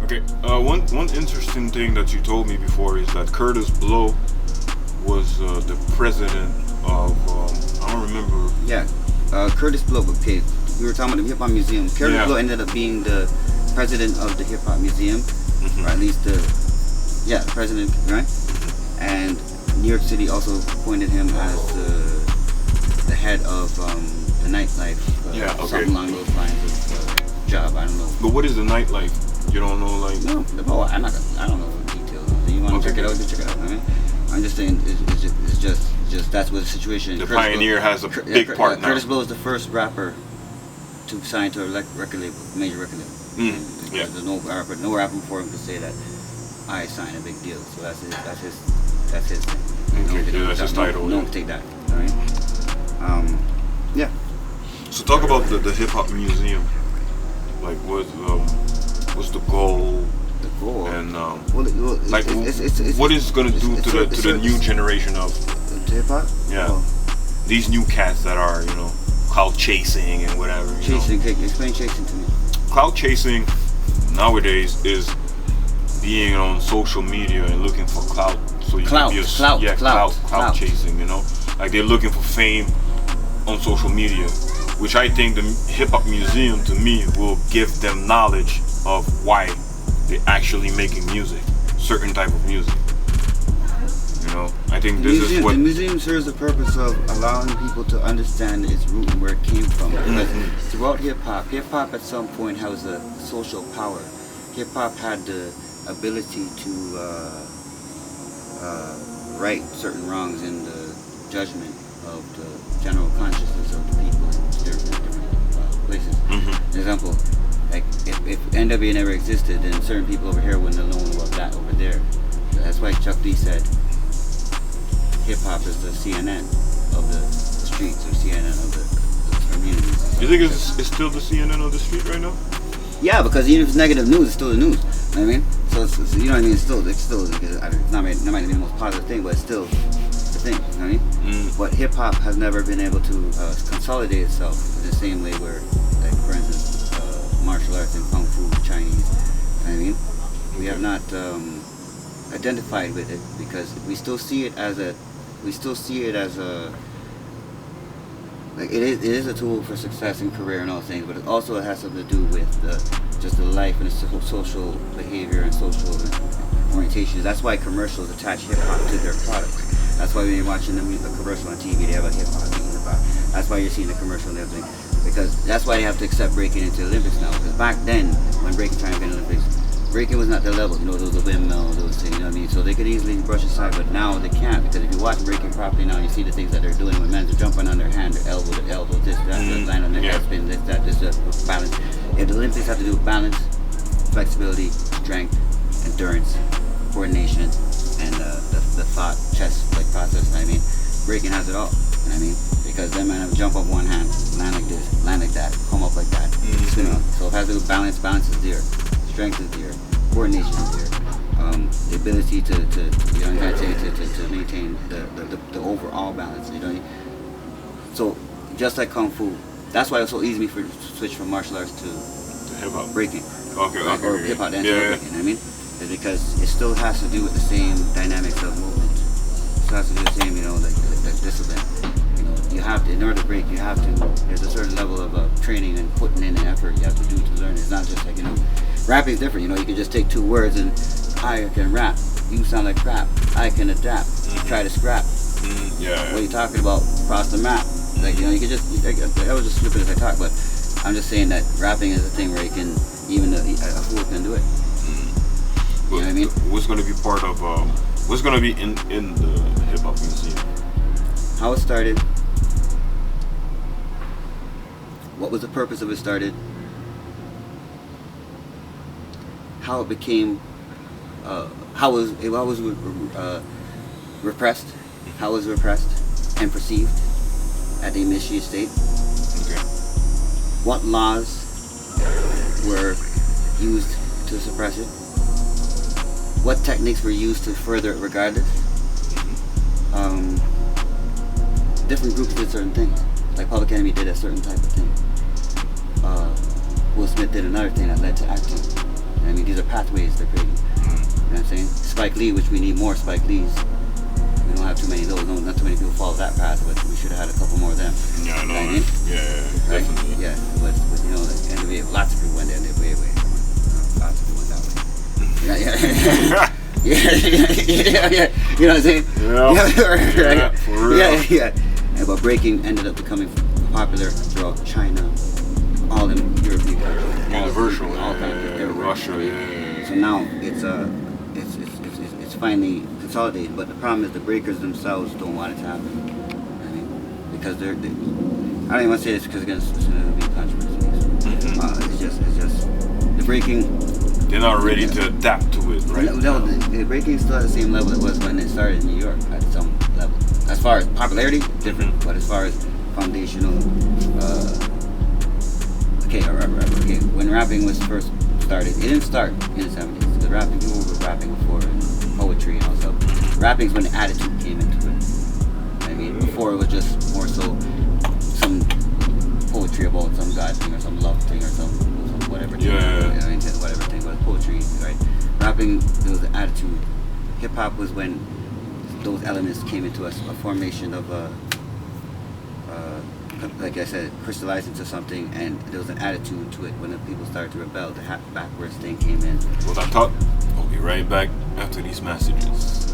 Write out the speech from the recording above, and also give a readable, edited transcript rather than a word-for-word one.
Okay. One interesting thing that you told me before is that Kurtis Blow was the president of I don't remember. Yeah, Kurtis Blow. Okay, we were talking about the HipHop Museum. Kurtis Blow ended up being the president of the HipHop Museum, or at least the president, right? And New York City also appointed him as the head of the nightlife. Something along those lines of job. I don't know. But what is the nightlife? You don't know, like? No, I don't know the details. You want to check it out? Just check it out. I mean, I'm just saying, it's just that's what the situation. The Pioneer has a big part now. Kurtis Blow is the first rapper to sign to a record label, major record label. There's no rapper before him could say that I signed a big deal. So that's his thing. Okay, that's his title. No one can take that. All right. Yeah. So talk about the HipHop Museum. Like, what's the goal? The goal. And like, what is it gonna do to the new generation of hip hop? Yeah. These new cats that are, clout chasing and whatever. Chasing. Explain chasing to me. Clout chasing nowadays is being on social media and looking for clout. So you can be clout chasing. Like they're looking for fame on social media, which I think the HipHop Museum to me will give them knowledge of why they're actually making music, certain type of music. I think this is what the museum serves the purpose of allowing people to understand its root and where it came from. Because throughout hip hop at some point has a social power. Hip hop had the ability to right certain wrongs in the judgment of the general consciousness of the people in different places. For example, like if NWA never existed, then certain people over here wouldn't have known about that over there. That's why Chuck D said hip hop is the CNN of the streets, or CNN of the communities. You think it's still the CNN of the street right now? Yeah, because even if it's negative news, it's still the news. You know what I mean? So it's you know what I mean? It's still because it's not might be the most positive thing, but it's still the thing. You know what I mean? But hip hop has never been able to consolidate itself in the same way where, like for instance, martial arts and kung fu, Chinese. You know what I mean? We have not identified with it because we still see it as a like it is a tool for success and career and all things, but it also has something to do with just the life and the social behavior and social orientations. That's why commercials attach hip hop to their products. That's why when you're watching a commercial on TV, they have a hip hop beating about. That's why you're seeing the commercial and everything, because that's why they have to accept breaking into the Olympics now. Because back then, when breaking trying to get in the Olympics, breaking was not their level, those the windmill, those things, you know what I mean? So they could easily brush aside, but now they can't, because if you watch breaking properly now, you see the things that they're doing when men are jumping on their hand, their elbow, this, that, line on their head spin, this, balance. If the Olympics have to do with balance, flexibility, strength, endurance, coordination, and the thought, chess-like process, you know what I mean? Breaking has it all, you know what I mean? Because them men have to jump up one hand, land like this, land like that, come up like that, spin up. So if it has to do with balance is there. Strength is there, coordination is there, the ability to maintain the overall balance. So just like kung fu, that's why it's so easy for me to switch from martial arts to hip hop breaking, or hip hop dance, breaking. You know what I mean? It's because it still has to do with the same dynamics of movement. It still has to do the same, like discipline. You have to, in order to break, there's a certain level of training and putting in the effort you have to do to learn. It's not just like, rapping is different, you can just take two words and I can rap, you sound like crap, I can adapt, try to scrap. What are you talking about? Cross the map. Like, you can just, I was just slipping as I talk, but I'm just saying that rapping is a thing where you can, even a fool can do it. You know what I mean? What's going to be part of, what's going to be in the Hip Hop Museum? How it started, what was the purpose of it started, how it became, how was repressed, how it was repressed and perceived at the initiate state. Okay. What laws were used to suppress it? What techniques were used to further it regardless? Different groups did certain things. Like Public Enemy did a certain type of thing. Will Smith did another thing that led to acting. I mean, these are pathways. pathways they're creating. You know what I'm saying? Spike Lee, which we need more Spike Lees. We don't have too many of those. No, not too many people follow that path, but we should have had a couple more of them. Yeah, I know. You know what I mean? Yeah, Right? definitely. Yeah, but you know, the NBA, lots of people went there. Way. Lots of people went that way. Yeah. Yeah. You know what I'm saying? Yeah. For real. Yeah. And but breaking ended up becoming popular throughout China, all in European countries. Universal. All countries. Russia. Yeah. So now it's finally consolidated. But the problem is the breakers themselves don't want it to happen. I mean, because they I don't even want to say this because it's going to be controversy. It's just the breaking. They're not ready to adapt to it, right? No, the breaking is still at the same level it was when it started in New York at some level. As far as popularity, different. But as far as foundational, when rapping was first started, it didn't start in the 70s. The rapping, people were rapping before, poetry and all stuff. Rapping's when the attitude came into it. I mean, before it was just more so some poetry about some God thing or some love thing or some whatever thing. Yeah. I mean, whatever thing, but poetry, right? Rapping, there was an attitude. Hip hop was when those elements came into a formation of like I said, crystallized into something, and there was an attitude to it. When the people started to rebel, the backwards thing came in. Well, I thought we'll be right back after these messages.